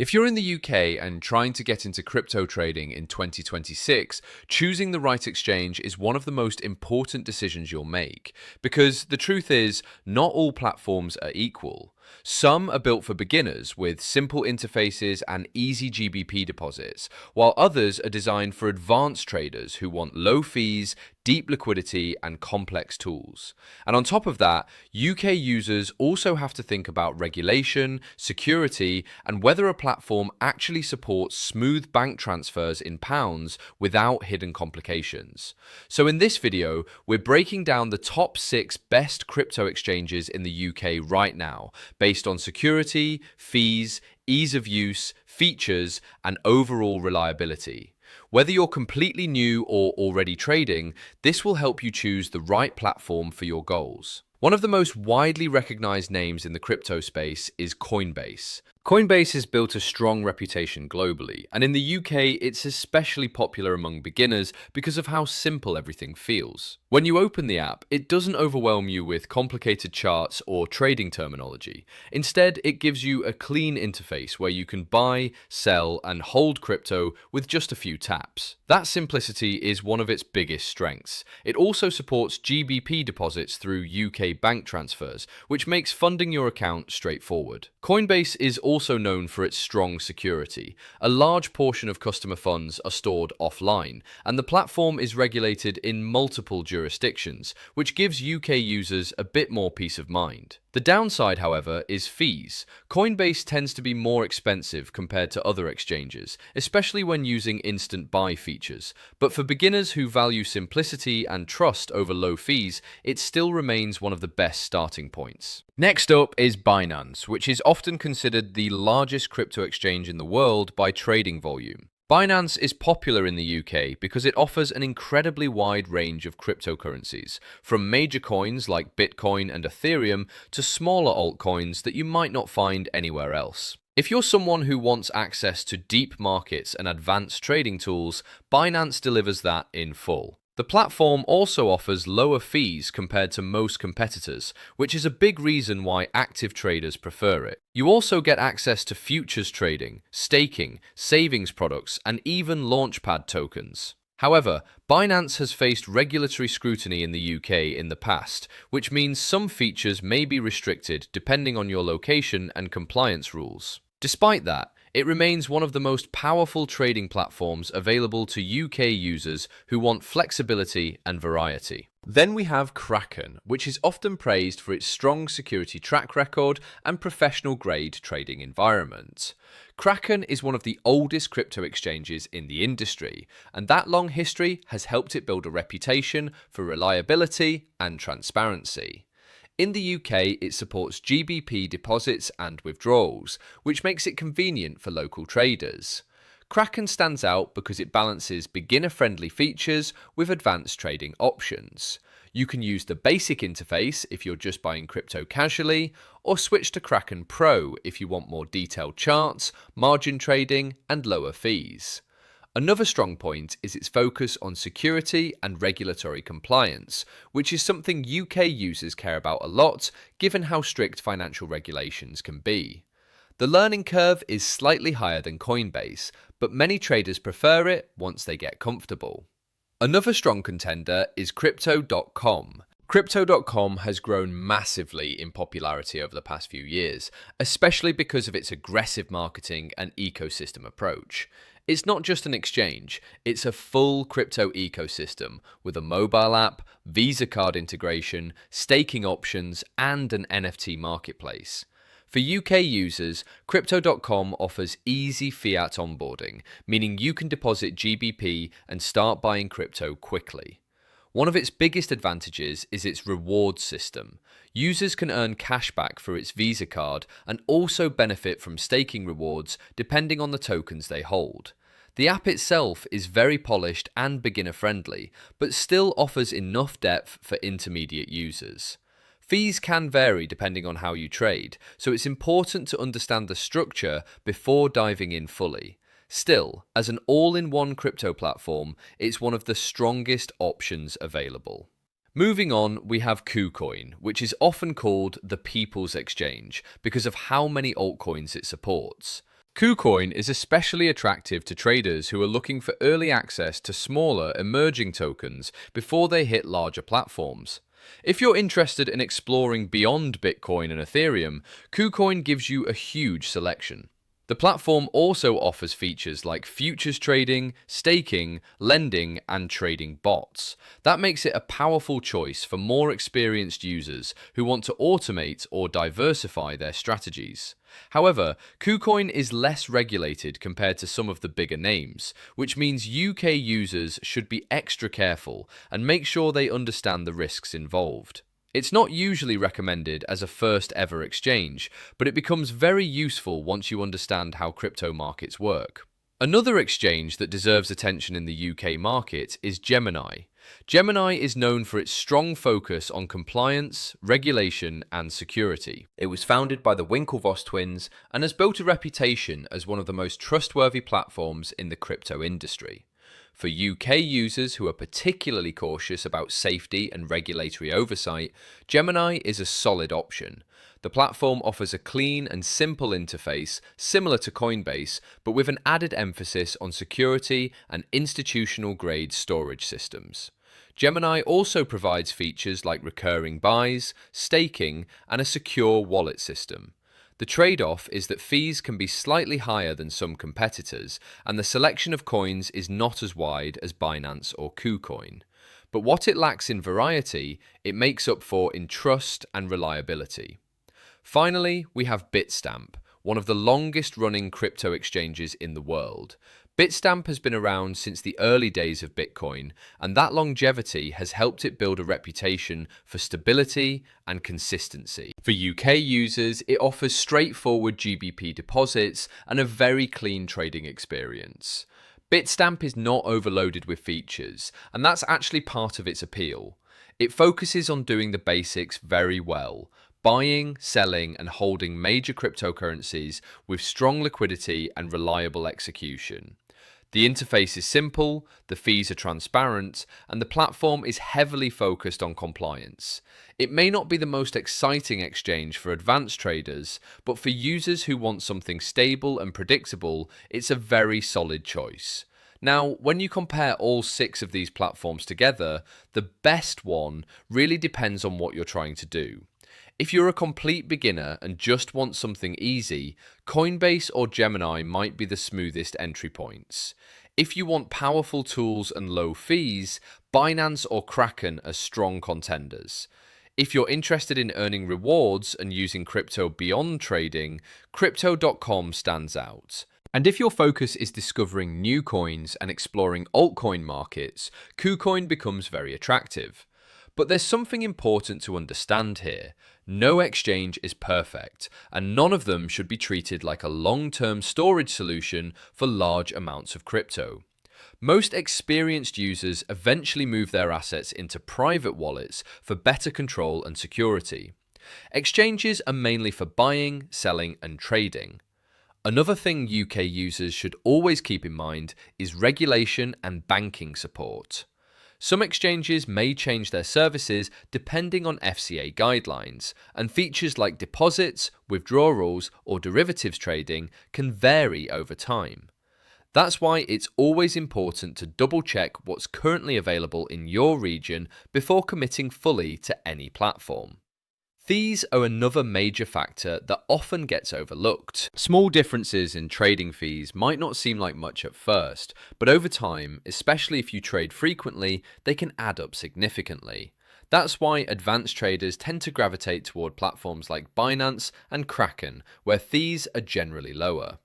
If you're in the UK and trying to get into crypto trading in 2026, choosing the right exchange is one of the most important decisions you'll make. Because the truth is, not all platforms are equal. Some are built for beginners with simple interfaces and easy GBP deposits, while others are designed for advanced traders who want low fees, deep liquidity, and complex tools. And on top of that, UK users also have to think about regulation, security, and whether a platform actually supports smooth bank transfers in pounds without hidden complications. So in this video, we're breaking down the top 6 best crypto exchanges in the UK right now, based on security, fees, ease of use, features, and overall reliability. Whether you're completely new or already trading, this will help you choose the right platform for your goals. One of the most widely recognized names in the crypto space is Coinbase. Coinbase has built a strong reputation globally, and in the UK, it's especially popular among beginners because of how simple everything feels. When you open the app, it doesn't overwhelm you with complicated charts or trading terminology. Instead, it gives you a clean interface where you can buy, sell, and hold crypto with just a few taps. That simplicity is one of its biggest strengths. It also supports GBP deposits through UK bank transfers, which makes funding your account straightforward. Coinbase is also known for its strong security. A large portion of customer funds are stored offline, and the platform is regulated in multiple jurisdictions, which gives UK users a bit more peace of mind. The downside, however, is fees. Coinbase tends to be more expensive compared to other exchanges, especially when using instant buy features. But for beginners who value simplicity and trust over low fees, it still remains one of the best starting points. Next up is Binance, which is often considered the largest crypto exchange in the world by trading volume. Binance is popular in the UK because it offers an incredibly wide range of cryptocurrencies, from major coins like Bitcoin and Ethereum to smaller altcoins that you might not find anywhere else. If you're someone who wants access to deep markets and advanced trading tools, Binance delivers that in full. The platform also offers lower fees compared to most competitors, which is a big reason why active traders prefer it. You also get access to futures trading, staking, savings products, and even Launchpad tokens. However, Binance has faced regulatory scrutiny in the UK in the past, which means some features may be restricted depending on your location and compliance rules. Despite that, it remains one of the most powerful trading platforms available to UK users who want flexibility and variety. Then we have Kraken, which is often praised for its strong security track record and professional-grade trading environment. Kraken is one of the oldest crypto exchanges in the industry, and that long history has helped it build a reputation for reliability and transparency. In the UK, it supports GBP deposits and withdrawals, which makes it convenient for local traders. Kraken stands out because it balances beginner-friendly features with advanced trading options. You can use the basic interface if you're just buying crypto casually, or switch to Kraken Pro if you want more detailed charts, margin trading, and lower fees. Another strong point is its focus on security and regulatory compliance, which is something UK users care about a lot, given how strict financial regulations can be. The learning curve is slightly higher than Coinbase, but many traders prefer it once they get comfortable. Another strong contender is Crypto.com. Crypto.com has grown massively in popularity over the past few years, especially because of its aggressive marketing and ecosystem approach. It's not just an exchange, it's a full crypto ecosystem with a mobile app, Visa card integration, staking options, and an NFT marketplace. For UK users, Crypto.com offers easy fiat onboarding, meaning you can deposit GBP and start buying crypto quickly. One of its biggest advantages is its rewards system. Users can earn cashback for its Visa card and also benefit from staking rewards depending on the tokens they hold. The app itself is very polished and beginner-friendly, but still offers enough depth for intermediate users. Fees can vary depending on how you trade, so it's important to understand the structure before diving in fully. Still, as an all-in-one crypto platform, it's one of the strongest options available. Moving on, we have KuCoin, which is often called the People's Exchange because of how many altcoins it supports. KuCoin is especially attractive to traders who are looking for early access to smaller, emerging tokens before they hit larger platforms. If you're interested in exploring beyond Bitcoin and Ethereum, KuCoin gives you a huge selection. The platform also offers features like futures trading, staking, lending, and trading bots. That makes it a powerful choice for more experienced users who want to automate or diversify their strategies. However, KuCoin is less regulated compared to some of the bigger names, which means UK users should be extra careful and make sure they understand the risks involved. It's not usually recommended as a first ever exchange, but it becomes very useful once you understand how crypto markets work. Another exchange that deserves attention in the UK market is Gemini. Gemini is known for its strong focus on compliance, regulation, and security. It was founded by the Winklevoss twins and has built a reputation as one of the most trustworthy platforms in the crypto industry. For UK users who are particularly cautious about safety and regulatory oversight, Gemini is a solid option. The platform offers a clean and simple interface similar to Coinbase, but with an added emphasis on security and institutional-grade storage systems. Gemini also provides features like recurring buys, staking, and a secure wallet system. The trade-off is that fees can be slightly higher than some competitors, and the selection of coins is not as wide as Binance or KuCoin. But what it lacks in variety, it makes up for in trust and reliability. Finally, we have Bitstamp, one of the longest-running crypto exchanges in the world. Bitstamp has been around since the early days of Bitcoin, and that longevity has helped it build a reputation for stability and consistency. For UK users, it offers straightforward GBP deposits and a very clean trading experience. Bitstamp is not overloaded with features, and that's actually part of its appeal. It focuses on doing the basics very well: buying, selling, and holding major cryptocurrencies with strong liquidity and reliable execution. The interface is simple, the fees are transparent, and the platform is heavily focused on compliance. It may not be the most exciting exchange for advanced traders, but for users who want something stable and predictable, it's a very solid choice. Now, when you compare all 6 of these platforms together, the best one really depends on what you're trying to do. If you're a complete beginner and just want something easy, Coinbase or Gemini might be the smoothest entry points. If you want powerful tools and low fees, Binance or Kraken are strong contenders. If you're interested in earning rewards and using crypto beyond trading, Crypto.com stands out. And if your focus is discovering new coins and exploring altcoin markets, KuCoin becomes very attractive. But there's something important to understand here. No exchange is perfect, and none of them should be treated like a long-term storage solution for large amounts of crypto. Most experienced users eventually move their assets into private wallets for better control and security. Exchanges are mainly for buying, selling, and trading. Another thing UK users should always keep in mind is regulation and banking support. Some exchanges may change their services depending on FCA guidelines, and features like deposits, withdrawals, or derivatives trading can vary over time. That's why it's always important to double check what's currently available in your region before committing fully to any platform. Fees are another major factor that often gets overlooked. Small differences in trading fees might not seem like much at first, but over time, especially if you trade frequently, they can add up significantly. That's why advanced traders tend to gravitate toward platforms like Binance and Kraken, where fees are generally lower.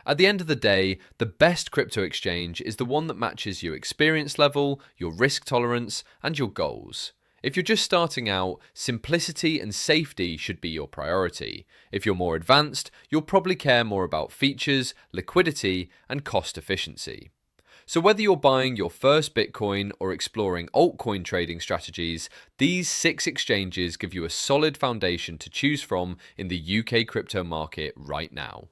At the end of the day, the best crypto exchange is the one that matches your experience level, your risk tolerance, and your goals. If you're just starting out, simplicity and safety should be your priority. If you're more advanced, you'll probably care more about features, liquidity, and cost efficiency. So whether you're buying your first Bitcoin or exploring altcoin trading strategies, these 6 exchanges give you a solid foundation to choose from in the UK crypto market right now.